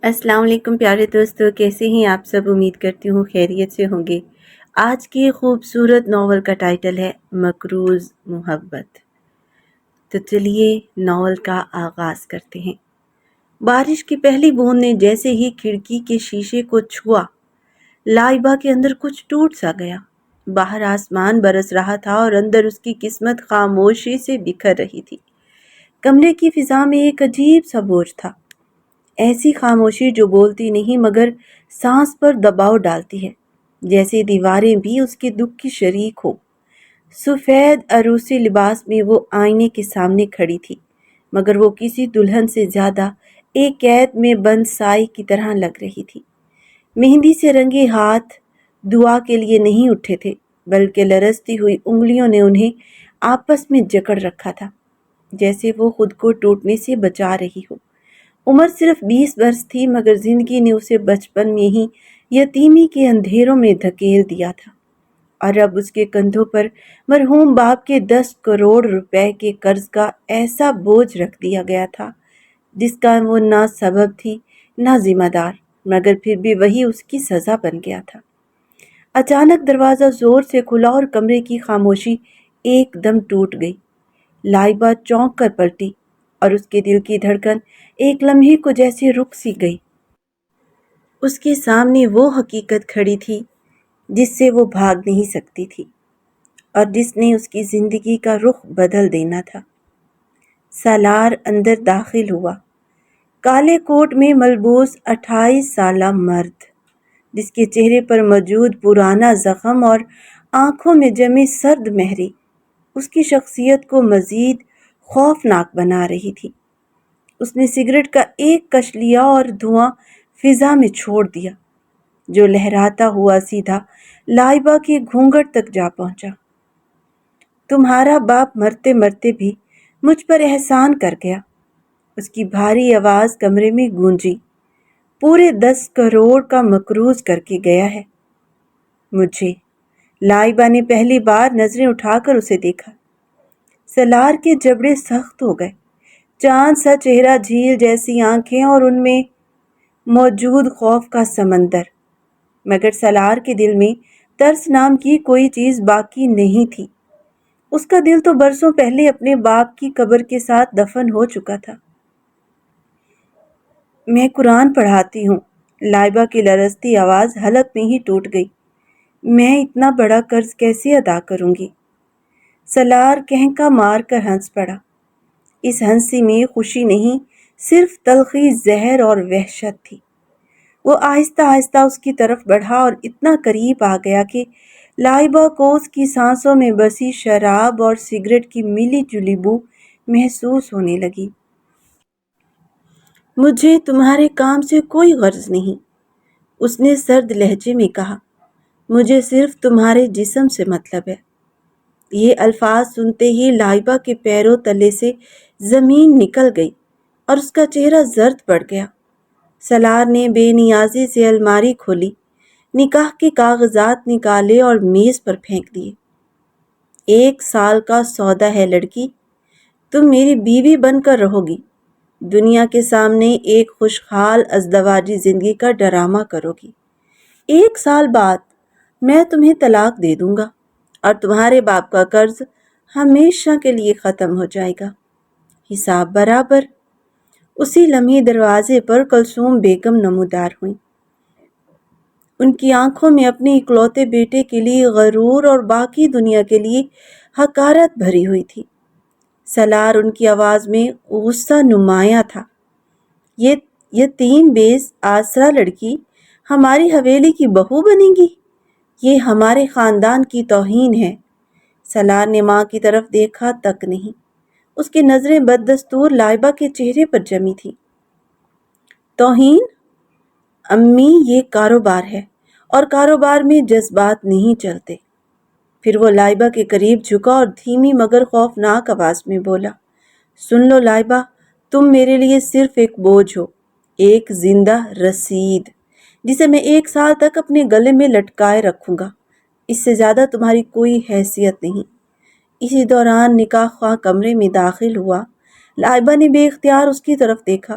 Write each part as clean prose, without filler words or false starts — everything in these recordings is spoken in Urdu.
السلام علیکم پیارے دوستو، کیسے ہیں آپ سب؟ امید کرتی ہوں خیریت سے ہوں گے۔ آج کی خوبصورت ناول کا ٹائٹل ہے مقروض محبت۔ تو چلیے ناول کا آغاز کرتے ہیں۔ بارش کی پہلی بوند نے جیسے ہی کھڑکی کے شیشے کو چھوا، لائبہ کے اندر کچھ ٹوٹ سا گیا۔ باہر آسمان برس رہا تھا اور اندر اس کی قسمت خاموشی سے بکھر رہی تھی۔ کمرے کی فضا میں ایک عجیب سا بوجھ تھا، ایسی خاموشی جو بولتی نہیں مگر سانس پر دباؤ ڈالتی ہے، جیسے دیواریں بھی اس کے دکھ کی شریک ہو۔ سفید عروسی لباس میں وہ آئینے کے سامنے کھڑی تھی، مگر وہ کسی دلہن سے زیادہ ایک قید میں بند سائی کی طرح لگ رہی تھی۔ مہندی سے رنگے ہاتھ دعا کے لیے نہیں اٹھے تھے، بلکہ لرزتی ہوئی انگلیوں نے انہیں آپس میں جکڑ رکھا تھا، جیسے وہ خود کو ٹوٹنے سے بچا رہی ہو۔ عمر صرف 20 برس تھی، مگر زندگی نے اسے بچپن میں ہی یتیمی کے اندھیروں میں دھکیل دیا تھا، اور اب اس کے کندھوں پر مرحوم باپ کے 10 کروڑ روپے کے قرض کا ایسا بوجھ رکھ دیا گیا تھا جس کا وہ نہ سبب تھی نہ ذمہ دار، مگر پھر بھی وہی اس کی سزا بن گیا تھا۔ اچانک دروازہ زور سے کھلا اور کمرے کی خاموشی ایک دم ٹوٹ گئی۔ لائبہ چونک کر پلٹی اور اس کے دل کی دھڑکن ایک لمحے کو جیسے رک سی گئی۔ اس کے سامنے وہ حقیقت کھڑی تھی جس سے وہ بھاگ نہیں سکتی تھی، اور جس نے اس کی زندگی کا رخ بدل دینا تھا۔ سالار اندر داخل ہوا، کالے کوٹ میں ملبوس 28 سالہ مرد، جس کے چہرے پر موجود پرانا زخم اور آنکھوں میں جمی سرد مہری اس کی شخصیت کو مزید خوفناک بنا رہی تھی۔ اس نے سگریٹ کا ایک کش لیا اور دھواں فضا میں چھوڑ دیا، جو لہراتا ہوا سیدھا لائبہ کے گھونگھٹ تک جا پہنچا۔ تمہارا باپ مرتے مرتے بھی مجھ پر احسان کر گیا، اس کی بھاری آواز کمرے میں گونجی۔ پورے 10 کروڑ کا مقروض کر کے گیا ہے مجھے۔ لائبہ نے پہلی بار نظریں اٹھا کر اسے دیکھا۔ سالار کے جبڑے سخت ہو گئے، چاند سا چہرہ، جھیل جیسی آنکھیں اور ان میں موجود خوف کا سمندر، مگر سالار کے دل میں ترس نام کی کوئی چیز باقی نہیں تھی۔ اس کا دل تو برسوں پہلے اپنے باپ کی قبر کے ساتھ دفن ہو چکا تھا۔ میں قرآن پڑھاتی ہوں، لائبہ کی لرزتی آواز حلق میں ہی ٹوٹ گئی۔ میں اتنا بڑا قرض کیسے ادا کروں گی؟ سالار کہنکا مار کر ہنس پڑا۔ اس ہنسی میں خوشی نہیں، صرف تلخی، زہر اور وحشت تھی۔ وہ آہستہ آہستہ اس کی طرف بڑھا اور اتنا قریب آ گیا کہ لائبہ کو اس کی سانسوں میں بسی شراب اور سگریٹ کی ملی جلی بو محسوس ہونے لگی۔ مجھے تمہارے کام سے کوئی غرض نہیں، اس نے سرد لہجے میں کہا، مجھے صرف تمہارے جسم سے مطلب ہے۔ یہ الفاظ سنتے ہی لائبہ کے پیروں تلے سے زمین نکل گئی اور اس کا چہرہ زرد پڑ گیا۔ سالار نے بے نیازی سے الماری کھولی، نکاح کے کاغذات نکالے اور میز پر پھینک دیے۔ 1 سال کا سودا ہے لڑکی، تم میری بیوی بن کر رہو گی، دنیا کے سامنے ایک خوشحال ازدواجی زندگی کا ڈرامہ کرو گی۔ 1 سال بعد میں تمہیں طلاق دے دوں گا اور تمہارے باپ کا قرض ہمیشہ کے لیے ختم ہو جائے گا، حساب برابر۔ اسی لمحے دروازے پر کلثوم بیگم نمودار ہوئیں۔ ان کی آنکھوں میں اپنے اکلوتے بیٹے کے لیے غرور اور باقی دنیا کے لیے حقارت بھری ہوئی تھی۔ سالار ان کی آواز میں غصہ نمایاں تھا۔ یہ 3 بے آسرا لڑکی ہماری حویلی کی بہو بنے گی؟ یہ ہمارے خاندان کی توہین ہے۔ سالار نے ماں کی طرف دیکھا تک نہیں، اس کی نظریں بددستور لائبہ کے چہرے پر جمی تھی۔ توہین؟ امی، یہ کاروبار ہے اور کاروبار میں جذبات نہیں چلتے۔ پھر وہ لائبہ کے قریب جھکا اور دھیمی مگر خوفناک آواز میں بولا، سن لو لائبہ، تم میرے لیے صرف ایک بوجھ ہو، ایک زندہ رسید جسے میں 1 سال تک اپنے گلے میں لٹکائے رکھوں گا، اس سے زیادہ تمہاری کوئی حیثیت نہیں۔ اسی دوران نکاح خواہ کمرے میں داخل ہوا۔ لائبہ نے بے اختیار اس کی طرف دیکھا،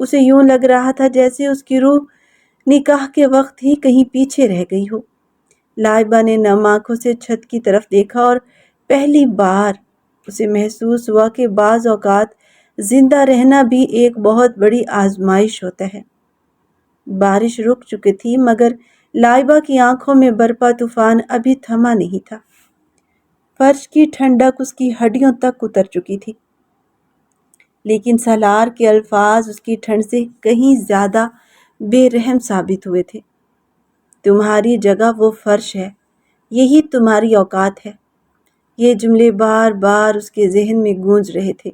اسے یوں لگ رہا تھا جیسے اس کی روح نکاح کے وقت ہی کہیں پیچھے رہ گئی ہو۔ لائبہ نے نم آنکھوں سے چھت کی طرف دیکھا اور پہلی بار اسے محسوس ہوا کہ بعض اوقات زندہ رہنا بھی ایک بہت بڑی آزمائش ہوتا ہے۔ بارش رک چکی تھی مگر لائبہ کی آنکھوں میں برپا طوفان ابھی تھما نہیں تھا۔ فرش کی ٹھنڈک اس کی ہڈیوں تک اتر چکی تھی، لیکن سالار کے الفاظ اس کی ٹھنڈ سے کہیں زیادہ بے رحم ثابت ہوئے تھے۔ تمہاری جگہ وہ فرش ہے، یہی تمہاری اوقات ہے۔ یہ جملے بار بار اس کے ذہن میں گونج رہے تھے،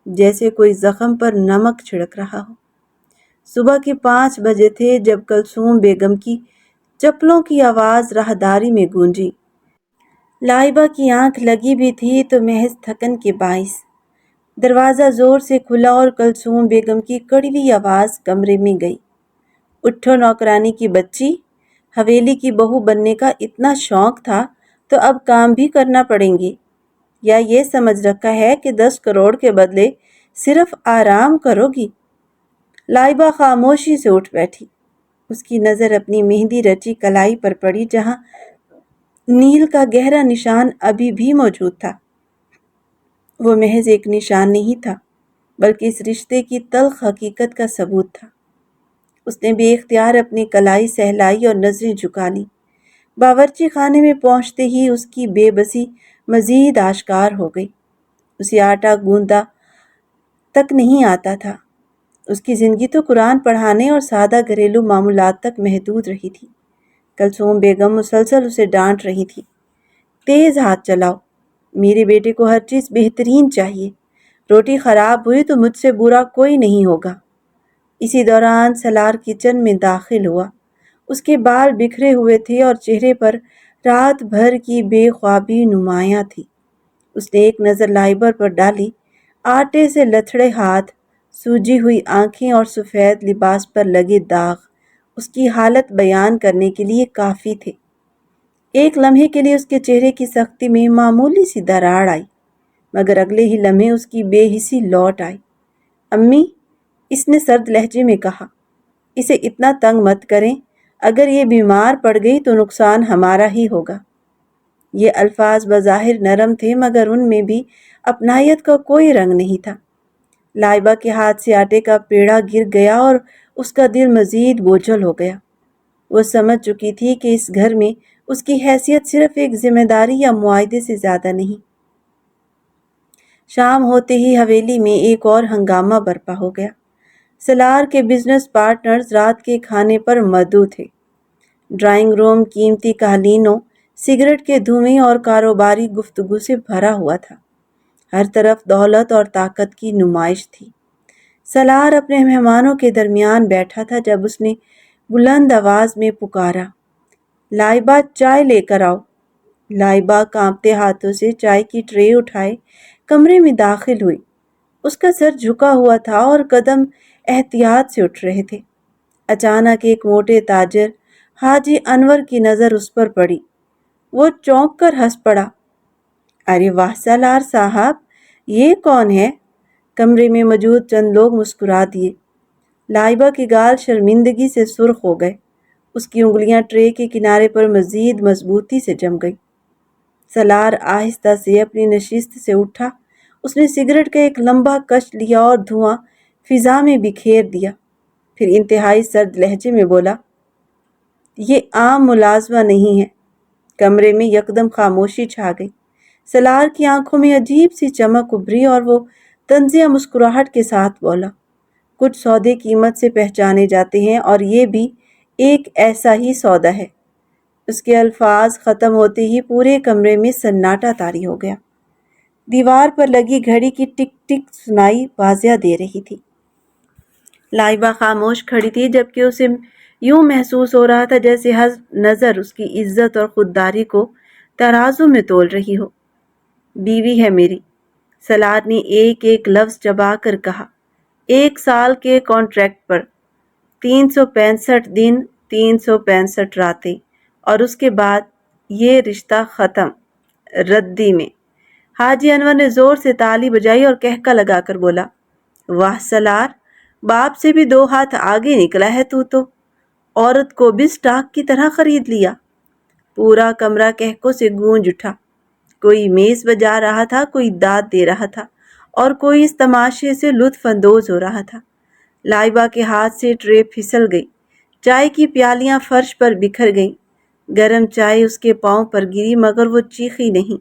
جیسے کوئی زخم پر نمک چھڑک رہا ہو۔ صبح کے 5 بجے تھے جب کلثوم بیگم کی چپلوں کی آواز راہداری میں گونجی۔ لائبہ کی آنکھ لگی بھی تھی تو محض تھکن کے باعث۔ دروازہ زور سے کھلا اور کلثوم بیگم کی کڑوی آواز کمرے میں گئی۔ اٹھو نوکرانی کی بچی، حویلی کی بہو بننے کا اتنا شوق تھا تو اب کام بھی کرنا پڑیں گے، یا یہ سمجھ رکھا ہے کہ 10 کروڑ کے بدلے صرف آرام کرو گی؟ لائبہ خاموشی سے اٹھ بیٹھی۔ اس کی نظر اپنی مہندی رچی کلائی پر پڑی جہاں نیل کا گہرا نشان ابھی بھی موجود تھا۔ وہ محض ایک نشان نہیں تھا بلکہ اس رشتے کی تلخ حقیقت کا ثبوت تھا۔ اس نے بے اختیار اپنی کلائی سہلائی اور نظریں جھکا لیں۔ باورچی خانے میں پہنچتے ہی اس کی بے بسی مزید آشکار ہو گئی۔ اسے آٹا گوندا تک نہیں آتا تھا۔ اس کی زندگی تو قرآن پڑھانے اور سادہ گھریلو معمولات تک محدود رہی تھی۔ کلثوم بیگم مسلسل اسے ڈانٹ رہی تھی، تیز ہاتھ چلاؤ، میرے بیٹے کو ہر چیز بہترین چاہیے، روٹی خراب ہوئی تو مجھ سے برا کوئی نہیں ہوگا۔ اسی دوران سالار کچن میں داخل ہوا۔ اس کے بال بکھرے ہوئے تھے اور چہرے پر رات بھر کی بے خوابی نمایاں تھی۔ اس نے ایک نظر لائبہ پر ڈالی۔ آٹے سے لتھڑے ہاتھ، سوجی ہوئی آنکھیں اور سفید لباس پر لگے داغ اس کی حالت بیان کرنے کے لیے کافی تھے۔ ایک لمحے کے لیے اس کے چہرے کی سختی میں معمولی سی دراڑ آئی، مگر اگلے ہی لمحے اس کی بے حسی لوٹ آئی۔ امی، اس نے سرد لہجے میں کہا، اسے اتنا تنگ مت کریں، اگر یہ بیمار پڑ گئی تو نقصان ہمارا ہی ہوگا۔ یہ الفاظ بظاہر نرم تھے مگر ان میں بھی اپنائیت کا کوئی رنگ نہیں تھا۔ لائبہ کے ہاتھ سے آٹے کا پیڑا گر گیا اور اس کا دل مزید بوجھل ہو گیا۔ وہ سمجھ چکی تھی کہ اس گھر میں اس کی حیثیت صرف ایک ذمہ داری یا معاہدے سے زیادہ نہیں۔ شام ہوتے ہی حویلی میں ایک اور ہنگامہ برپا ہو گیا۔ سالار کے بزنس پارٹنرز رات کے کھانے پر مدعو تھے۔ ڈرائنگ روم قیمتی قالینوں، سگریٹ کے دھوئیں اور کاروباری گفتگو سے بھرا ہوا تھا۔ ہر طرف دولت اور طاقت کی نمائش تھی۔ سالار اپنے مہمانوں کے درمیان بیٹھا تھا جب اس نے بلند آواز میں پکارا، لائبہ چائے لے کر آؤ۔ لائبہ کانپتے ہاتھوں سے چائے کی ٹرے اٹھائے کمرے میں داخل ہوئی۔ اس کا سر جھکا ہوا تھا اور قدم احتیاط سے اٹھ رہے تھے۔ اچانک ایک موٹے تاجر حاجی انور کی نظر اس پر پڑی۔ وہ چونک کر ہنس پڑا، ارے واہ سالار صاحب، یہ کون ہے؟ کمرے میں موجود چند لوگ مسکرا دیے۔ لائبہ کے گال شرمندگی سے سرخ ہو گئے۔ اس کی انگلیاں ٹرے کے کنارے پر مزید مضبوطی سے جم گئی۔ سالار آہستہ سے اپنی نشست سے اٹھا۔ اس نے سگریٹ کا ایک لمبا کش لیا اور دھواں فضا میں بکھیر دیا۔ پھر انتہائی سرد لہجے میں بولا، یہ عام ملازمہ نہیں ہے۔ کمرے میں یکدم خاموشی چھا گئی۔ سالار کی آنکھوں میں عجیب سی چمک ابھری اور وہ طنزیہ مسکراہٹ کے ساتھ بولا، کچھ سودے قیمت سے پہچانے جاتے ہیں اور یہ بھی ایک ایسا ہی سودا ہے۔ اس کے الفاظ ختم ہوتے ہی پورے کمرے میں سناٹا طاری ہو گیا۔ دیوار پر لگی گھڑی کی ٹک ٹک سنائی واضح دے رہی تھی۔ لائبہ خاموش کھڑی تھی جبکہ اسے یوں محسوس ہو رہا تھا جیسے ہر نظر اس کی عزت اور خودداری کو ترازو میں تول رہی ہو۔ بیوی ہے میری، سالار نے ایک ایک لفظ چبا کر کہا، 1 سال کے کانٹریکٹ پر، 365 دن، 365 راتیں، اور اس کے بعد یہ رشتہ ختم۔ ردی میں حاجی انور نے زور سے تالی بجائی اور کہکا لگا کر بولا، واہ سالار، باپ سے بھی 2 ہاتھ آگے نکلا ہے تو عورت کو بھی سٹاک کی طرح خرید لیا۔ پورا کمرہ کہکوں سے گونج اٹھا۔ کوئی میز بجا رہا تھا، کوئی داد دے رہا تھا اور کوئی اس تماشے سے لطف اندوز ہو رہا تھا۔ لائبہ کے ہاتھ سے ٹرے پھسل گئی۔ چائے کی پیالیاں فرش پر بکھر گئیں۔ گرم چائے اس کے پاؤں پر گری مگر وہ چیخی نہیں،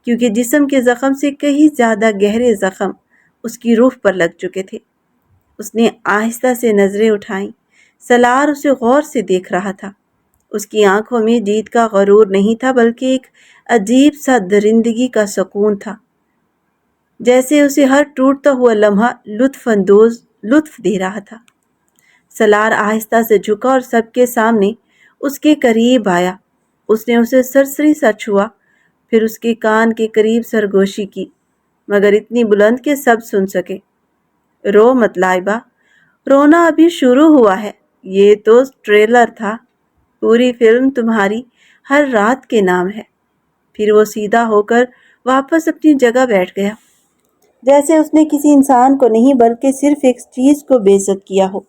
کیونکہ جسم کے زخم سے کہیں زیادہ گہرے زخم اس کی روح پر لگ چکے تھے۔ اس نے آہستہ سے نظریں اٹھائیں۔ سالار اسے غور سے دیکھ رہا تھا۔ اس کی آنکھوں میں جیت کا غرور نہیں تھا بلکہ ایک عجیب سا درندگی کا سکون تھا، جیسے اسے ہر ٹوٹتا ہوا لمحہ لطف دے رہا تھا۔ سالار آہستہ سے جھکا اور سب کے سامنے اس کے قریب آیا۔ اس نے اسے سرسری سا چھوا، پھر اس کے کان کے قریب سرگوشی کی، مگر اتنی بلند کہ سب سن سکے۔ رو مت لائبہ، رونا ابھی شروع ہوا ہے، یہ تو ٹریلر تھا، پوری فلم تمہاری ہر رات کے نام ہے۔ پھر وہ سیدھا ہو کر واپس اپنی جگہ بیٹھ گیا، جیسے اس نے کسی انسان کو نہیں بلکہ صرف ایک چیز کو بے عزت کیا ہو۔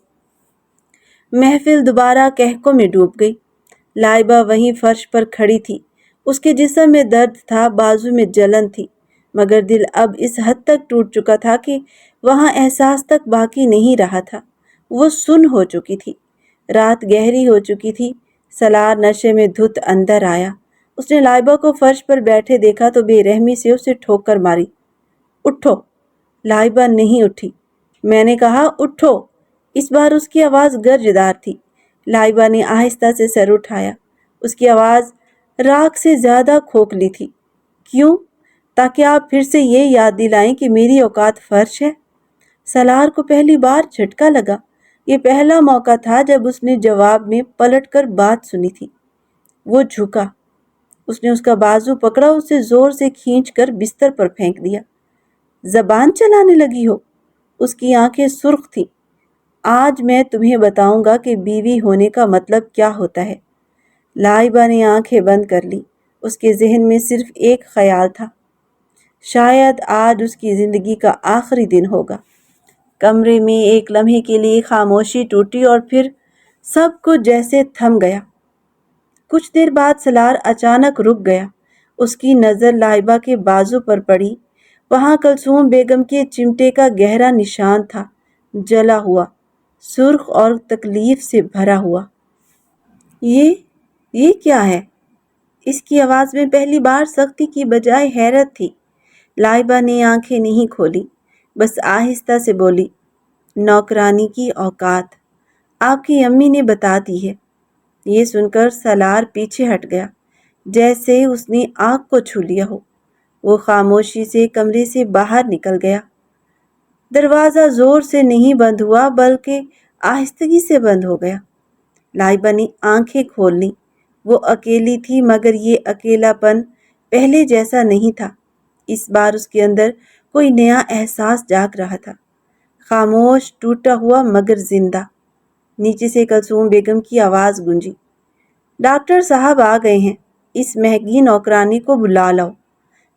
محفل دوبارہ کہکوں میں ڈوب گئی۔ لائبہ وہیں فرش پر کھڑی تھی۔ اس کے جسم میں درد تھا، بازو میں جلن تھی، مگر دل اب اس حد تک ٹوٹ چکا تھا کہ وہاں احساس تک باقی نہیں رہا تھا۔ وہ سن ہو چکی تھی۔ رات گہری ہو چکی تھی۔ سالار نشے میں دھت اندر آیا۔ اس نے لائبہ کو فرش پر بیٹھے دیکھا تو بے رحمی سے اسے ٹھوکر ماری۔ اٹھو۔ لائبہ نہیں اٹھی۔ میں نے کہا اٹھو۔ اس بار اس کی آواز گرجدار تھی۔ لائبہ نے آہستہ سے سر اٹھایا۔ اس کی آواز راگ سے زیادہ کھوکھلی تھی۔ کیوں؟ تاکہ آپ پھر سے یہ یاد دلائیں کہ میری اوقات فرش ہے۔ سالار کو پہلی بار جھٹکا لگا۔ یہ پہلا موقع تھا جب اس نے جواب میں پلٹ کر بات سنی تھی۔ وہ جھکا۔ اس نے اس کا بازو پکڑا، اسے زور سے کھینچ کر بستر پر پھینک دیا۔ زبان چلانے لگی ہو؟ اس کی آنکھیں سرخ تھیں۔ آج میں تمہیں بتاؤں گا کہ بیوی ہونے کا مطلب کیا ہوتا ہے۔ لائبہ نے آنکھیں بند کر لی۔ اس کے ذہن میں صرف ایک خیال تھا، شاید آج اس کی زندگی کا آخری دن ہوگا۔ کمرے میں ایک لمحے کے لیے خاموشی ٹوٹی اور پھر سب کچھ جیسے تھم گیا۔ کچھ دیر بعد سالار اچانک رک گیا۔ اس کی نظر لائبہ کے بازو پر پڑی۔ وہاں کلثوم بیگم کے چمٹے کا گہرا نشان تھا، جلا ہوا، سرخ اور تکلیف سے بھرا ہوا۔ یہ کیا ہے؟ اس کی آواز میں پہلی بار سختی کی بجائے حیرت تھی۔ لائبہ نے آنکھیں نہیں کھولی، بس آہستہ سے بولی، نوکرانی کی اوقات آپ کی امی نے بتا دی ہے۔ یہ سن کر سالار پیچھے ہٹ گیا، جیسے اس نے آگ کو چھو لیا ہو۔ وہ خاموشی سے کمرے سے باہر نکل گیا۔ دروازہ زور سے نہیں بند ہوا بلکہ آہستگی سے بند ہو گیا۔ لائبہ نے آنکھیں کھول لیں۔ وہ اکیلی تھی، مگر یہ اکیلا پن پہلے جیسا نہیں تھا۔ اس بار اس کے اندر کوئی نیا احساس جاگ رہا تھا، خاموش، ٹوٹا ہوا مگر زندہ۔ نیچے سے کلثوم بیگم کی آواز گونجی، ڈاکٹر صاحب آ گئے ہیں، اس مہنگی نوکرانی کو بلا لاؤ۔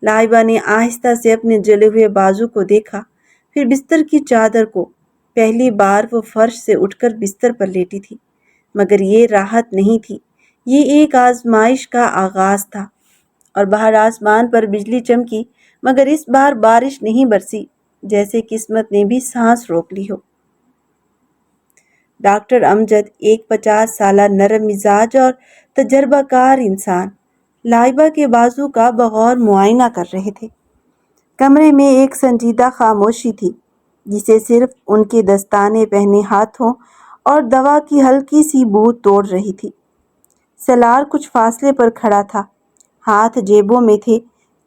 لائبہ نے آہستہ سے اپنے جلے ہوئے بازو کو دیکھا، پھر بستر کی چادر کو۔ پہلی بار وہ فرش سے اٹھ کر بستر پر لیٹی تھی، مگر یہ راحت نہیں تھی، یہ ایک آزمائش کا آغاز تھا۔ اور باہر آسمان پر بجلی چمکی، مگر اس بار بارش نہیں برسی، جیسے قسمت نے بھی سانس روک لی ہو۔ ڈاکٹر امجد ایک 50 سالہ نرم مزاج اور تجربہ کار انسان لائبہ کے بازو کا بغور معائنہ کر رہے تھے۔ کمرے میں ایک سنجیدہ خاموشی تھی، جسے صرف ان کے دستانے پہنے ہاتھوں اور دوا کی ہلکی سی بو توڑ رہی تھی۔ سالار کچھ فاصلے پر کھڑا تھا، ہاتھ جیبوں میں تھے،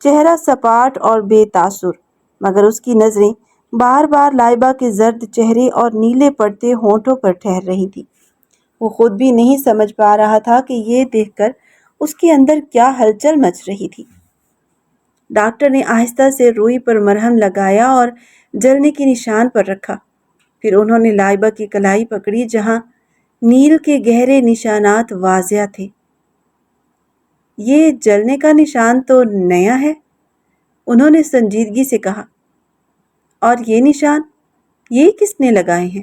چہرہ سپاٹ اور بے تاثر، مگر اس کی نظریں بار بار لائبہ کے زرد چہرے اور نیلے پڑتے ہونٹوں پر ٹھہر رہی تھی۔ وہ خود بھی نہیں سمجھ پا رہا تھا کہ یہ دیکھ کر اس کے اندر کیا ہلچل مچ رہی تھی۔ ڈاکٹر نے آہستہ سے روئی پر مرہم لگایا اور جلنے کے نشان پر رکھا۔ پھر انہوں نے لائبہ کی کلائی پکڑی جہاں نیل کے گہرے نشانات واضح تھے۔ یہ جلنے کا نشان تو نیا ہے، انہوں نے سنجیدگی سے کہا، اور یہ نشان، یہ کس نے لگائے ہیں؟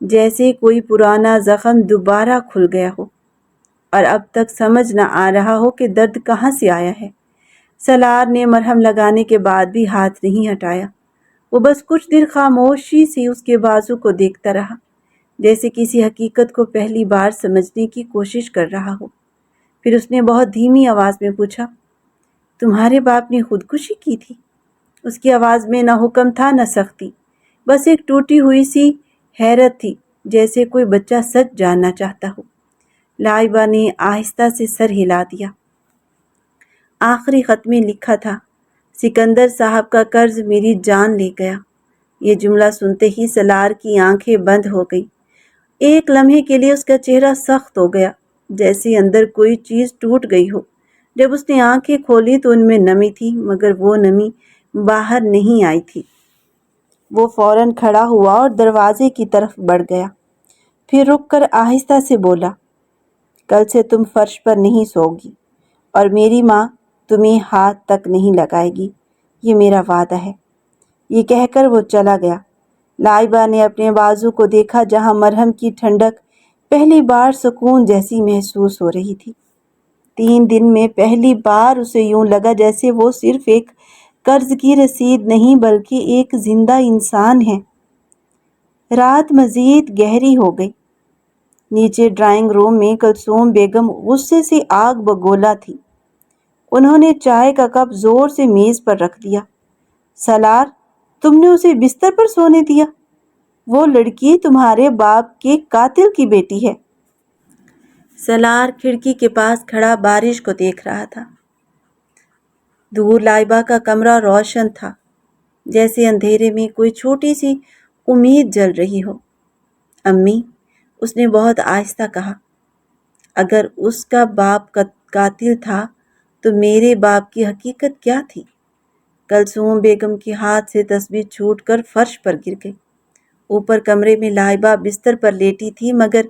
جیسے کوئی پرانا زخم دوبارہ کھل گیا ہو اور اب تک سمجھ نہ آ رہا ہو کہ درد کہاں سے آیا ہے۔ سالار نے مرہم لگانے کے بعد بھی ہاتھ نہیں ہٹایا۔ وہ بس کچھ دیر خاموشی سے اس کے بازو کو دیکھتا رہا، جیسے کسی حقیقت کو پہلی بار سمجھنے کی کوشش کر رہا ہو۔ پھر اس نے بہت دھیمی آواز میں پوچھا، تمہارے باپ نے خودکشی کی تھی؟ اس کی آواز میں نہ حکم تھا نہ سختی، بس ایک ٹوٹی ہوئی سی حیرت تھی، جیسے کوئی بچہ سچ جاننا چاہتا ہو۔ لائبہ نے آہستہ سے سر ہلا دیا۔ آخری خط میں لکھا تھا، سکندر صاحب کا قرض میری جان لے گیا۔ یہ جملہ سنتے ہی سالار کی آنکھیں بند ہو گئی۔ ایک لمحے کے لیے اس کا چہرہ سخت ہو گیا، جیسے اندر کوئی چیز ٹوٹ گئی ہو۔ جب اس نے آنکھیں کھولی تو ان میں نمی تھی، مگر وہ نمی باہر نہیں آئی تھی۔ وہ فوراً کھڑا ہوا اور دروازے کی طرف بڑھ گیا، پھر رک کر آہستہ سے بولا، کل سے تم فرش پر نہیں سوگی اور میری ماں تمہیں ہاتھ تک نہیں لگائے گی، یہ میرا وعدہ ہے۔ یہ کہہ کر وہ چلا گیا۔ لائبہ نے اپنے بازو کو دیکھا، جہاں مرہم کی ٹھنڈک پہلی بار سکون جیسی محسوس ہو رہی تھی۔ 3 دن میں پہلی بار اسے یوں لگا جیسے وہ صرف ایک قرض کی رسید نہیں بلکہ ایک زندہ انسان ہے۔ رات مزید گہری ہو گئی۔ نیچے ڈرائنگ روم میں کلثوم بیگم غصے سے آگ بگولا تھی۔ انہوں نے چائے کا کپ زور سے میز پر رکھ دیا۔ سالار، تم نے اسے بستر پر سونے دیا؟ وہ لڑکی تمہارے باپ کے قاتل کی بیٹی ہے۔ سالار کھڑکی کے پاس کھڑا بارش کو دیکھ رہا تھا۔ دور لائبہ کا کمرہ روشن تھا، جیسے اندھیرے میں کوئی چھوٹی سی امید جل رہی ہو۔ امی، اس نے بہت آہستہ کہا، اگر اس کا باپ قاتل تھا تو میرے باپ کی حقیقت کیا تھی؟ کلثوم بیگم کے ہاتھ سے تسبیح چھوٹ کر فرش پر گر گئی۔ اوپر کمرے میں لائبہ بستر پر لیٹی تھی، مگر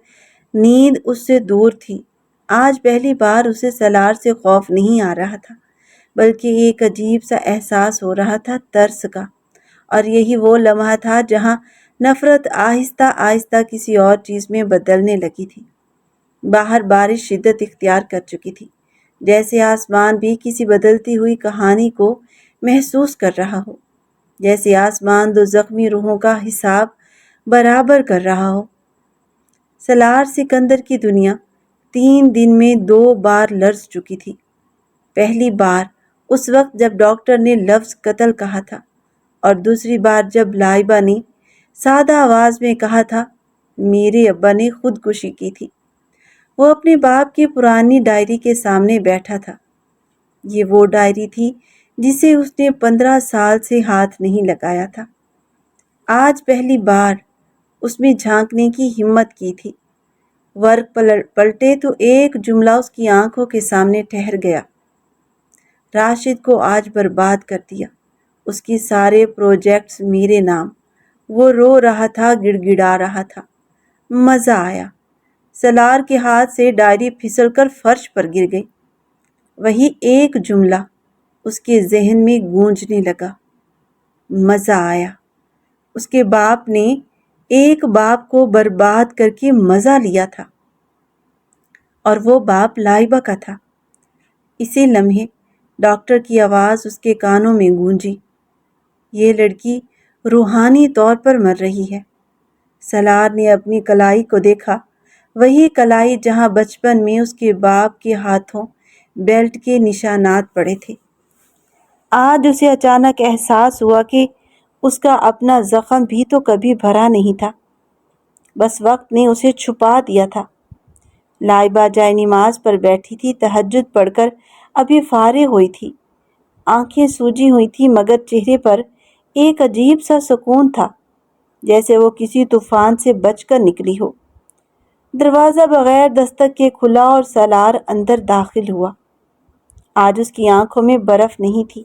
نیند اس سے دور تھی۔ آج پہلی بار اسے سالار سے خوف نہیں آ رہا تھا، بلکہ ایک عجیب سا احساس ہو رہا تھا، ترس کا۔ اور یہی وہ لمحہ تھا جہاں نفرت آہستہ آہستہ کسی اور چیز میں بدلنے لگی تھی۔ باہر بارش شدت اختیار کر چکی تھی، جیسے آسمان بھی کسی بدلتی ہوئی کہانی کو محسوس کر رہا ہو، جیسے آسمان 2 زخمی روحوں کا حساب برابر کر رہا ہو۔ سالار سکندر کی دنیا 3 دن میں 2 بار لرز چکی تھی۔ پہلی بار اس وقت جب ڈاکٹر نے لفظ قتل کہا تھا، اور دوسری بار جب لائبہ نے سادہ آواز میں کہا تھا، میرے ابا نے خودکشی کی تھی۔ وہ اپنے باپ کی پرانی ڈائری کے سامنے بیٹھا تھا۔ یہ وہ ڈائری تھی جسے اس نے 15 سال سے ہاتھ نہیں لگایا تھا۔ آج پہلی بار اس میں جھانکنے کی ہمت کی تھی۔ ورق پلٹے تو ایک جملہ اس کی آنکھوں کے سامنے ٹھہر گیا، راشد کو آج برباد کر دیا، اس کی سارے پروجیکٹس میرے نام۔ وہ رو رہا تھا، گڑ گڑا رہا تھا۔ مزہ آیا۔ سالار کے ہاتھ سے ڈائری پھسل کر فرش پر گر گئی۔ وہی ایک جملہ اس کے ذہن میں گونجنے لگا، مزہ آیا۔ اس کے باپ نے ایک باپ کو برباد کر کے مزہ لیا تھا، اور وہ باپ لائبہ کا تھا۔ اسی لمحے ڈاکٹر کی آواز اس کے کانوں میں گونجی، یہ لڑکی روحانی طور پر مر رہی ہے۔ سالار نے اپنی کلائی کو دیکھا، وہی کلائی جہاں بچپن میں اس کے باپ کے ہاتھوں بیلٹ کے نشانات پڑے تھے۔ آج اسے اچانک احساس ہوا کہ اس کا اپنا زخم بھی تو کبھی بھرا نہیں تھا، بس وقت نے اسے چھپا دیا تھا۔ لائبہ جائے نماز پر بیٹھی تھی، تہجد پڑھ کر ابھی فارغ ہوئی تھی۔ آنکھیں سوجی ہوئی تھی، مگر چہرے پر ایک عجیب سا سکون تھا، جیسے وہ کسی طوفان سے بچ کر نکلی ہو۔ دروازہ بغیر دستک کے کھلا اور سالار اندر داخل ہوا۔ آج اس کی آنکھوں میں برف نہیں تھی،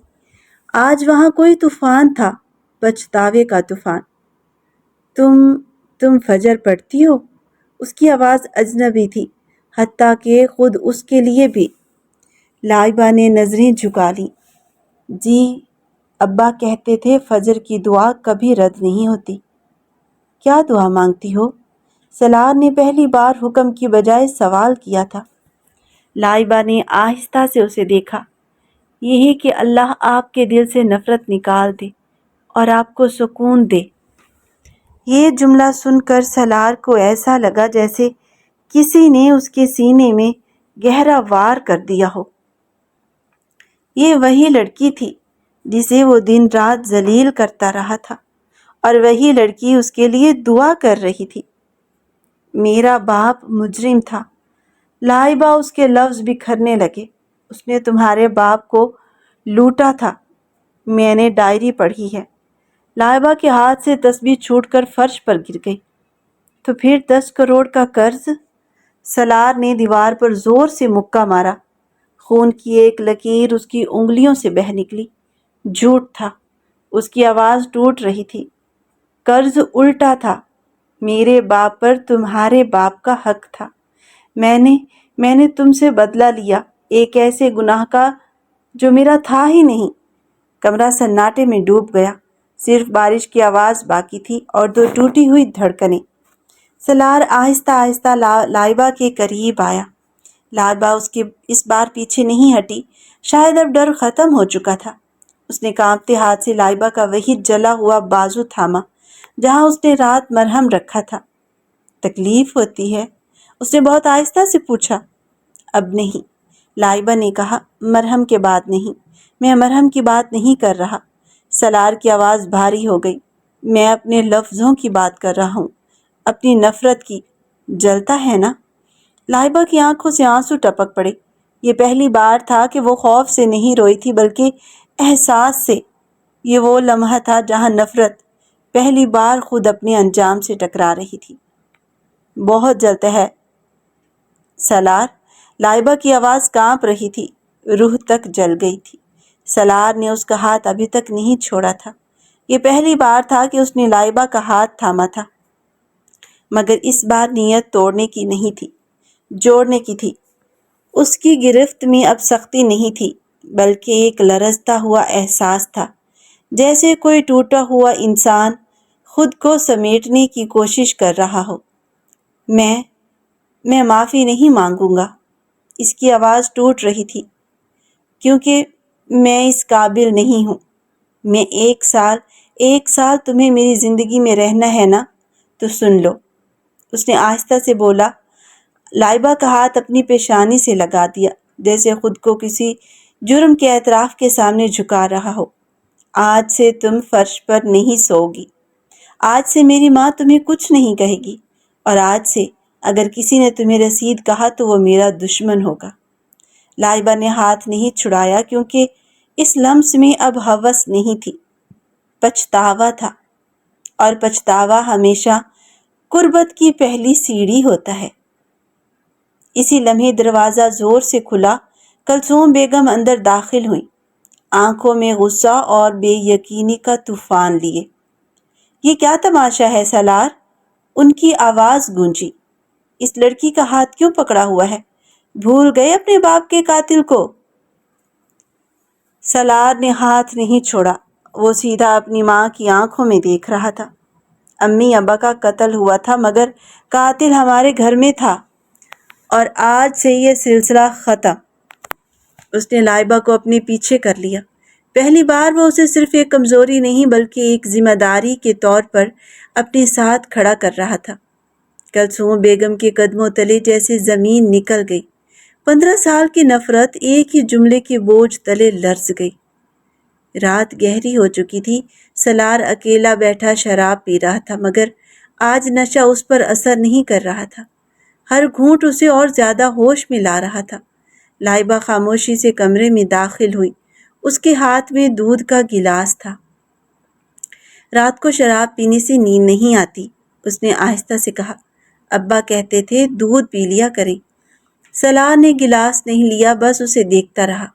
آج وہاں کوئی طوفان تھا، پچھتاوے کا طوفان۔ تم فجر پڑھتی ہو؟ اس کی آواز اجنبی تھی، حتیٰ کہ خود اس کے لیے بھی۔ لائبہ نے نظریں جھکا لیں۔ جی، ابا کہتے تھے فجر کی دعا کبھی رد نہیں ہوتی۔ کیا دعا مانگتی ہو؟ سلار نے پہلی بار حکم کی بجائے سوال کیا تھا۔ لائبہ نے آہستہ سے اسے دیکھا۔ یہی کہ اللہ آپ کے دل سے نفرت نکال دے اور آپ کو سکون دے۔ یہ جملہ سن کر سلار کو ایسا لگا جیسے کسی نے اس کے سینے میں گہرا وار کر دیا ہو۔ یہ وہی لڑکی تھی جسے وہ دن رات ذلیل کرتا رہا تھا، اور وہی لڑکی اس کے لیے دعا کر رہی تھی۔ میرا باپ مجرم تھا۔ لائبہ اس کے لفظ بکھرنے لگے۔ اس نے تمہارے باپ کو لوٹا تھا۔ میں نے ڈائری پڑھی ہے۔ لائبہ کے ہاتھ سے تسبیح چھوٹ کر فرش پر گر گئی۔ تو پھر 10 کروڑ کا قرض؟ سلار نے دیوار پر زور سے مکہ مارا۔ خون کی ایک لکیر اس کی انگلیوں سے بہہ نکلی۔ جھوٹ تھا۔ اس کی آواز ٹوٹ رہی تھی۔ قرض الٹا تھا۔ میرے باپ پر تمہارے باپ کا حق تھا۔ میں نے تم سے بدلہ لیا، ایک ایسے گناہ کا جو میرا تھا ہی نہیں۔ کمرہ سناٹے میں ڈوب گیا۔ صرف بارش کی آواز باقی تھی اور 2 ٹوٹی ہوئی دھڑکنیں۔ سلار آہستہ آہستہ لائبہ کے قریب آیا۔ لائبہ اس بار پیچھے نہیں ہٹی۔ شاید اب ڈر ختم ہو چکا تھا۔ اس نے کانپتے ہاتھ سے لائبہ کا وہی جلا ہوا بازو تھاما جہاں اس نے رات مرہم رکھا تھا۔ تکلیف ہوتی ہے؟ اس نے بہت آہستہ سے پوچھا۔ اب نہیں، لائبہ نے کہا، مرہم کے بعد نہیں۔ میں مرہم کی بات نہیں کر رہا۔ سلار کی آواز بھاری ہو گئی۔ میں اپنے لفظوں کی بات کر رہا ہوں، اپنی نفرت کی۔ جلتا ہے نا؟ لائبہ کی آنکھوں سے آنسو ٹپک پڑے۔ یہ پہلی بار تھا کہ وہ خوف سے نہیں روئی تھی بلکہ احساس سے۔ یہ وہ لمحہ تھا جہاں نفرت پہلی بار خود اپنے انجام سے ٹکرا رہی تھی۔ بہت جلتا ہے سلار۔ لائبہ کی آواز کانپ رہی تھی، روح تک جل گئی تھی۔ سلار نے اس کا ہاتھ ابھی تک نہیں چھوڑا تھا۔ یہ پہلی بار تھا کہ اس نے لائبہ کا ہاتھ تھاما تھا، مگر اس بار نیت توڑنے کی نہیں تھی، جوڑنے کی تھی۔ اس کی گرفت میں اب سختی نہیں تھی بلکہ ایک لرزتا ہوا احساس تھا، جیسے کوئی ٹوٹا ہوا انسان خود کو سمیٹنے کی کوشش کر رہا ہو۔ میں معافی نہیں مانگوں گا۔ اس کی آواز ٹوٹ رہی تھی، کیونکہ میں اس قابل نہیں ہوں۔ میں ایک سال تمہیں میری زندگی میں رہنا ہے نا، تو سن لو۔ اس نے آہستہ سے بولا۔ لائبہ کا ہاتھ اپنی پیشانی سے لگا دیا، جیسے خود کو کسی جرم کے اعتراف کے سامنے جھکا رہا ہو۔ آج سے تم فرش پر نہیں سوؤ گی۔ آج سے میری ماں تمہیں کچھ نہیں کہے گی، اور آج سے اگر کسی نے تمہیں رسید کہا تو وہ میرا دشمن ہوگا۔ لائبہ نے ہاتھ نہیں چھڑایا کیونکہ اس لمس میں اب ہوس نہیں تھی، پچھتاوا تھا، اور پچھتاوا ہمیشہ قربت کی پہلی سیڑھی ہوتا ہے۔ اسی لمحے دروازہ زور سے کھلا۔ کلثوم بیگم اندر داخل ہوئیں، آنکھوں میں غصہ اور بے یقینی کا طوفان لیے۔ یہ کیا تماشا ہے سلار؟ ان کی آواز گونجی۔ اس لڑکی کا ہاتھ کیوں پکڑا ہوا ہے؟ بھول گئے اپنے باپ کے قاتل کو؟ سلار نے ہاتھ نہیں چھوڑا۔ وہ سیدھا اپنی ماں کی آنکھوں میں دیکھ رہا تھا۔ امی ابا کا قتل ہوا تھا مگر قاتل ہمارے گھر میں تھا، اور آج سے یہ سلسلہ ختم۔ اس نے لائبہ کو اپنے پیچھے کر لیا۔ پہلی بار وہ اسے صرف ایک کمزوری نہیں بلکہ ایک ذمہ داری کے طور پر اپنے ساتھ کھڑا کر رہا تھا۔ کلثوم بیگم کے قدموں تلے جیسے زمین نکل گئی۔ 15 سال کی نفرت ایک ہی جملے کے بوجھ تلے لرز گئی۔ رات گہری ہو چکی تھی۔ سلار اکیلا بیٹھا شراب پی رہا تھا، مگر آج نشہ اس پر اثر نہیں کر رہا تھا۔ ہر گھونٹ اسے اور زیادہ ہوش میں لا رہا تھا۔ لائبہ خاموشی سے کمرے میں داخل ہوئی۔ اس کے ہاتھ میں دودھ کا گلاس تھا۔ رات کو شراب پینے سے نیند نہیں آتی، اس نے آہستہ سے کہا۔ ابا کہتے تھے دودھ پی لیا کریں۔ سلار نے گلاس نہیں لیا، بس اسے دیکھتا رہا۔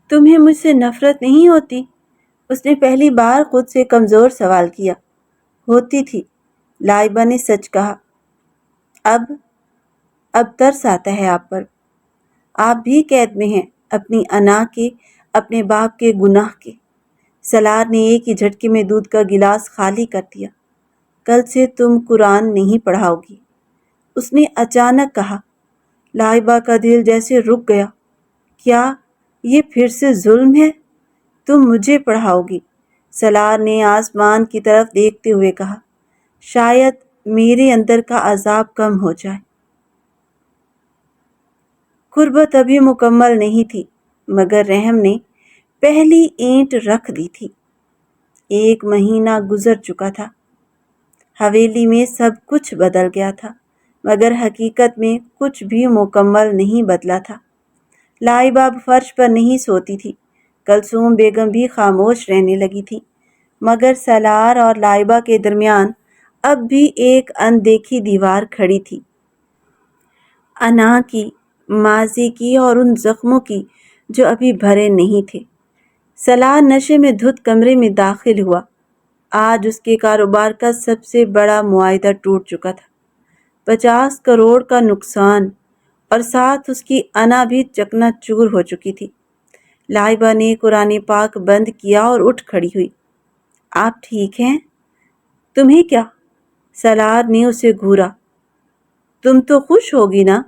تمہیں مجھ سے نفرت نہیں ہوتی؟ اس نے پہلی بار خود سے کمزور سوال کیا۔ ہوتی تھی، لائبہ نے سچ کہا۔ اب ترس آتا ہے آپ پر۔ آپ بھی قید میں ہیں، اپنی انا کے، اپنے باپ کے گناہ کے۔ سلار نے ایک ہی جھٹکے میں دودھ کا گلاس خالی کر دیا۔ کل سے تم قرآن نہیں پڑھاؤ گی، اس نے اچانک کہا۔ لائبہ کا دل جیسے رک گیا۔ کیا یہ پھر سے ظلم ہے؟ تم مجھے پڑھاؤ گی؟ سالار نے آسمان کی طرف دیکھتے ہوئے کہا۔ شاید میرے اندر کا عذاب کم ہو جائے۔ قربت ابھی مکمل نہیں تھی مگر رحم نے پہلی اینٹ رکھ دی تھی۔ 1 مہینہ گزر چکا تھا۔ حویلی میں سب کچھ بدل گیا تھا مگر حقیقت میں کچھ بھی مکمل نہیں بدلا تھا۔ لائبہ اب فرش پر نہیں سوتی تھی۔ کلثوم بیگم بھی خاموش رہنے لگی تھی مگر سالار اور لائبہ کے درمیان اب بھی ایک اندیکھی دیوار کھڑی تھی۔ انا کی، ماضی کی اور ان زخموں کی جو ابھی بھرے نہیں تھے۔ سالار نشے میں دھت کمرے میں داخل ہوا۔ آج اس کے کاروبار کا سب سے بڑا معاہدہ ٹوٹ چکا تھا۔ 50 کروڑ کا نقصان اور ساتھ اس کی انا بھی چکنا چور ہو چکی تھی۔ لائبہ نے قرآن پاک بند کیا اور اٹھ کھڑی ہوئی۔ آپ ٹھیک ہیں؟ تمہیں کیا؟ سالار نے اسے گھورا۔ تم تو خوش ہوگی نا؟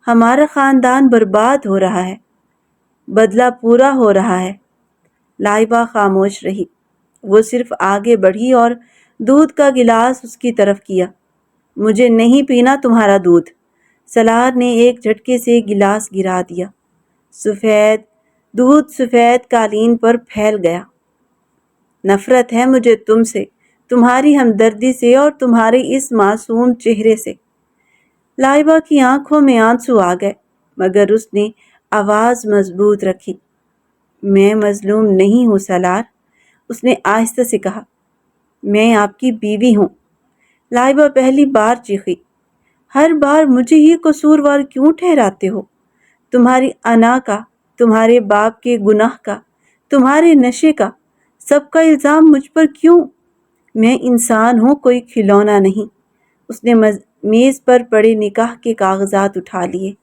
ہمارا خاندان برباد ہو رہا ہے، بدلہ پورا ہو رہا ہے۔ لائبہ خاموش رہی۔ وہ صرف آگے بڑھی اور دودھ کا گلاس اس کی طرف کیا۔ مجھے نہیں پینا تمہارا دودھ۔ سالار نے ایک جھٹکے سے گلاس گرا دیا۔ دودھ سفید قالین پر پھیل گیا۔ نفرت ہے مجھے تم سے، تمہاری ہمدردی سے اور تمہارے اس معصوم چہرے سے۔ لائبہ کی آنکھوں میں آنسو آ گئے مگر اس نے آواز مضبوط رکھی۔ میں مظلوم نہیں ہوں سالار، اس نے آہستہ سے کہا۔ میں آپ کی بیوی ہوں۔ لائبہ پہلی بار چیخی۔ ہر بار مجھے ہی قصوروار کیوں ٹھہراتے ہو؟ تمہاری انا کا، تمہارے باپ کے گناہ کا، تمہارے نشے کا، سب کا الزام مجھ پر کیوں؟ میں انسان ہوں، کوئی کھلونا نہیں۔ اس نے میز پر پڑے نکاح کے کاغذات اٹھا لیے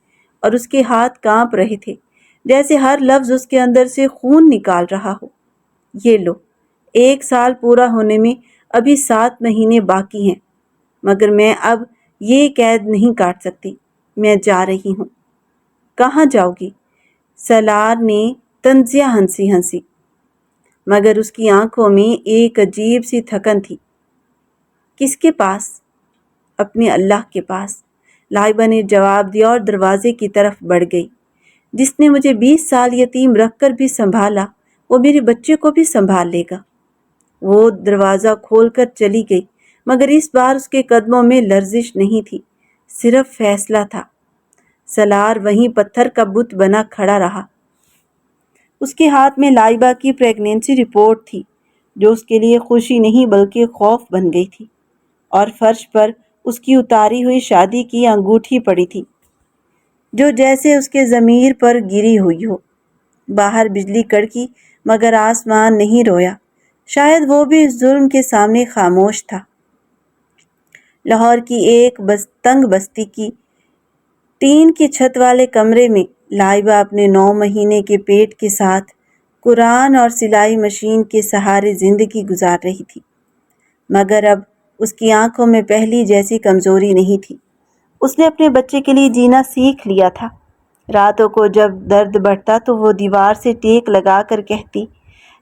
اور اس کے ہاتھ کانپ رہے تھے جیسے ہر لفظ اس کے اندر سے خون نکال رہا ہو۔ یہ لو، 1 سال پورا ہونے میں ابھی 7 مہینے باقی ہیں مگر میں اب یہ قید نہیں کاٹ سکتی۔ میں جا رہی ہوں۔ کہاں جاؤ گی؟ سالار نے طنزیہ ہنسی مگر اس کی آنکھوں میں ایک عجیب سی تھکن تھی۔ کس کے پاس؟ اپنے اللہ کے پاس، لائبہ نے جواب دیا اور دروازے کی طرف بڑھ گئی۔ جس نے مجھے 20 سال یتیم رکھ کر بھی سنبھالا وہ میرے بچے کو بھی سنبھال لے گا۔ وہ دروازہ کھول کر چلی گئی مگر اس بار اس کے قدموں میں لرزش نہیں تھی، صرف فیصلہ تھا۔ سالار وہیں پتھر کا بت بنا کھڑا رہا۔ اس کے ہاتھ میں لائبہ کی پریگنینسی رپورٹ تھی جو اس کے لیے خوشی نہیں بلکہ خوف بن گئی تھی، اور فرش پر اس کی اتاری ہوئی شادی کی انگوٹھی پڑی تھی جو جیسے اس کے ضمیر پر گری ہوئی ہو۔ باہر بجلی کڑکی مگر آسمان نہیں رویا، شاید وہ بھی اس ظلم کے سامنے خاموش تھا۔ لاہور کی ایک تنگ بستی کی ٹین کی چھت والے کمرے میں لائبہ اپنے 9 مہینے کے پیٹ کے ساتھ قرآن اور سلائی مشین کے سہارے زندگی گزار رہی تھی مگر اب اس کی آنکھوں میں پہلی جیسی کمزوری نہیں تھی۔ اس نے اپنے بچے کے لیے جینا سیکھ لیا تھا۔ راتوں کو جب درد بڑھتا تو وہ دیوار سے ٹیک لگا کر کہتی،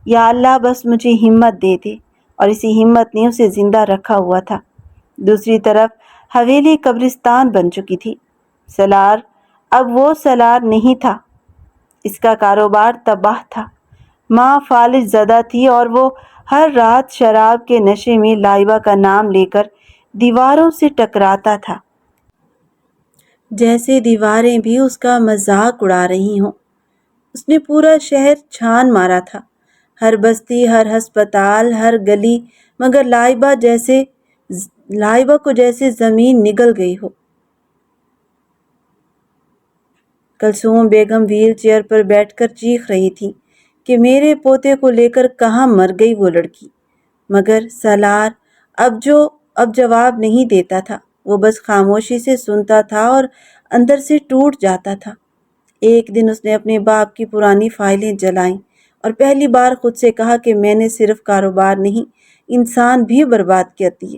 یا اللہ بس مجھے ہمت دے دے، اور اسی ہمت نے اسے زندہ رکھا ہوا تھا۔ دوسری طرف حویلی قبرستان بن چکی تھی۔ سالار اب وہ سالار نہیں تھا۔ اس کا کاروبار تباہ تھا۔ ماں فالج زدہ تھی اور وہ ہر رات شراب کے نشے میں لائبہ کا نام لے کر دیواروں سے ٹکراتا تھا جیسے دیواریں بھی اس کا مذاق اڑا رہی ہوں۔ اس نے پورا شہر چھان مارا تھا، ہر بستی، ہر ہسپتال، ہر گلی، مگر لائبہ کو جیسے زمین نگل گئی ہو۔ کلثوم بیگم ویل چیئر پر بیٹھ کر چیخ رہی تھی کہ میرے پوتے کو لے کر کہاں مر گئی وہ لڑکی، مگر سالار اب جواب نہیں دیتا تھا۔ وہ بس خاموشی سے سنتا تھا اور اندر سے ٹوٹ جاتا تھا۔ ایک دن اس نے اپنے باپ کی پرانی فائلیں جلائیں اور پہلی بار خود سے کہا کہ میں نے صرف کاروبار نہیں، انسان بھی برباد کر دیے۔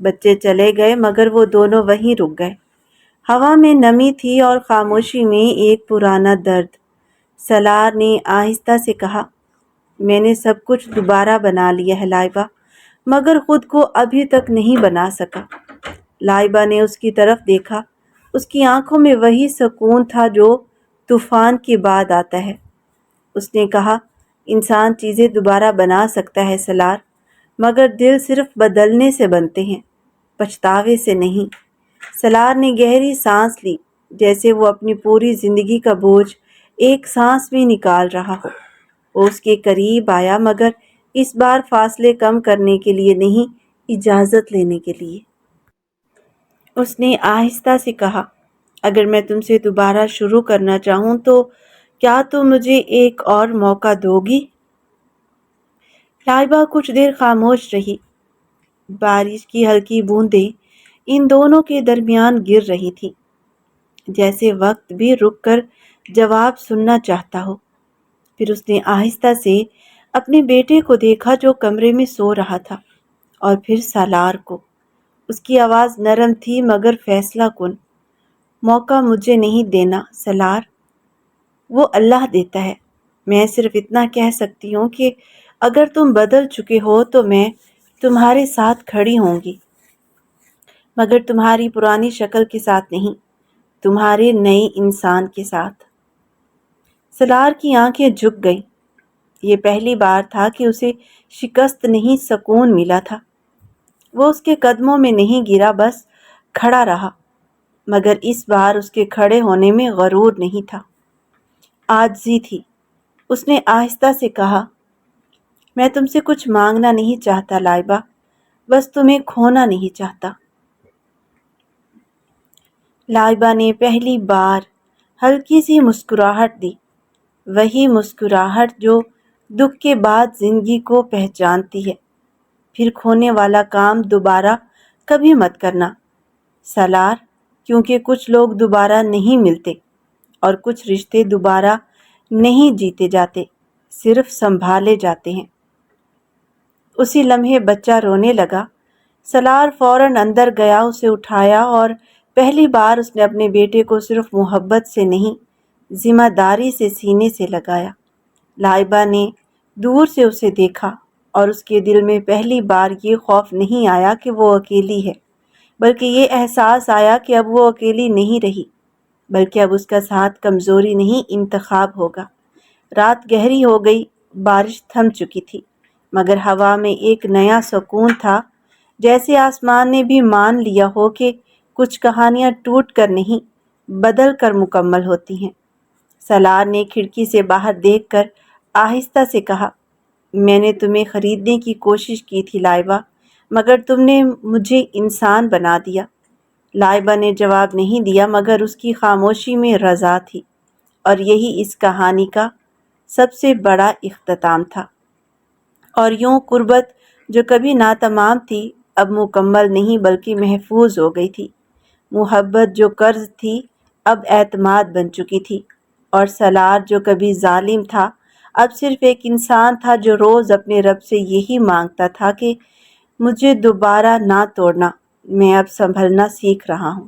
بچے چلے گئے مگر وہ دونوں وہیں رک گئے۔ ہوا میں نمی تھی اور خاموشی میں ایک پرانا درد۔ سالار نے آہستہ سے کہا، میں نے سب کچھ دوبارہ بنا لیا ہے لائبہ، مگر خود کو ابھی تک نہیں بنا سکا۔ لائبہ نے اس کی طرف دیکھا۔ اس کی آنکھوں میں وہی سکون تھا جو طوفان کے بعد آتا ہے۔ اس نے کہا، انسان چیزیں دوبارہ بنا سکتا ہے سالار، مگر دل صرف بدلنے سے بنتے ہیں، پچھتاوے سے نہیں۔ سالار نے گہری سانس لی، جیسے وہ اپنی پوری زندگی کا بوجھ ایک سانس میں نکال رہا ہو۔ وہ اس کے قریب آیا، مگر اس بار فاصلے کم کرنے کے لیے نہیں، اجازت لینے کے لیے۔ اس نے آہستہ سے کہا، اگر میں تم سے دوبارہ شروع کرنا چاہوں تو کیا تم مجھے ایک اور موقع دو گی؟ لائبہ کچھ دیر خاموش رہی۔ بارش کی ہلکی بوندیں ان دونوں کے درمیان گر رہی تھی، جیسے وقت بھی رک کر جواب سننا چاہتا ہو۔ پھر اس نے آہستہ سے اپنے بیٹے کو دیکھا جو کمرے میں سو رہا تھا، اور پھر سالار کو۔ اس کی آواز نرم تھی مگر فیصلہ کن۔ موقع مجھے نہیں دینا سالار، وہ اللہ دیتا ہے۔ میں صرف اتنا کہہ سکتی ہوں کہ اگر تم بدل چکے ہو تو میں تمہارے ساتھ کھڑی ہوں گی، مگر تمہاری پرانی شکل کے ساتھ نہیں، تمہارے نئے انسان کے ساتھ۔ سالار کی آنکھیں جھک گئیں۔ یہ پہلی بار تھا کہ اسے شکست نہیں سکون ملا تھا۔ وہ اس کے قدموں میں نہیں گرا، بس کھڑا رہا، مگر اس بار اس کے کھڑے ہونے میں غرور نہیں تھا، عاجزی تھی۔ اس نے آہستہ سے کہا، میں تم سے کچھ مانگنا نہیں چاہتا لائبہ، بس تمہیں کھونا نہیں چاہتا۔ لائبہ نے پہلی بار ہلکی سی مسکراہٹ دی، وہی مسکراہٹ جو دکھ کے بعد زندگی کو پہچانتی ہے۔ پھر کھونے والا کام دوبارہ کبھی مت کرنا سالار، کیونکہ کچھ لوگ دوبارہ نہیں ملتے، اور کچھ رشتے دوبارہ نہیں جیتے جاتے، صرف سنبھالے جاتے ہیں۔ اسی لمحے بچہ رونے لگا۔ سالار فوراً اندر گیا، اسے اٹھایا، اور پہلی بار اس نے اپنے بیٹے کو صرف محبت سے نہیں، ذمہ داری سے سینے سے لگایا۔ لائبہ نے دور سے اسے دیکھا، اور اس کے دل میں پہلی بار یہ خوف نہیں آیا کہ وہ اکیلی ہے، بلکہ یہ احساس آیا کہ اب وہ اکیلی نہیں رہی، بلکہ اب اس کا ساتھ کمزوری نہیں، انتخاب ہوگا۔ رات گہری ہو گئی، بارش تھم چکی تھی، مگر ہوا میں ایک نیا سکون تھا، جیسے آسمان نے بھی مان لیا ہو کہ کچھ کہانیاں ٹوٹ کر نہیں، بدل کر مکمل ہوتی ہیں۔ سالار نے کھڑکی سے باہر دیکھ کر آہستہ سے کہا، میں نے تمہیں خریدنے کی کوشش کی تھی لائبہ، مگر تم نے مجھے انسان بنا دیا۔ لائبہ نے جواب نہیں دیا، مگر اس کی خاموشی میں رضا تھی، اور یہی اس کہانی کا سب سے بڑا اختتام تھا۔ اور یوں قربت جو کبھی ناتمام تھی، اب مکمل نہیں بلکہ محفوظ ہو گئی تھی۔ محبت جو قرض تھی، اب اعتماد بن چکی تھی، اور سالار جو کبھی ظالم تھا، اب صرف ایک انسان تھا جو روز اپنے رب سے یہی مانگتا تھا کہ مجھے دوبارہ نہ توڑنا، میں اب سنبھلنا سیکھ رہا ہوں۔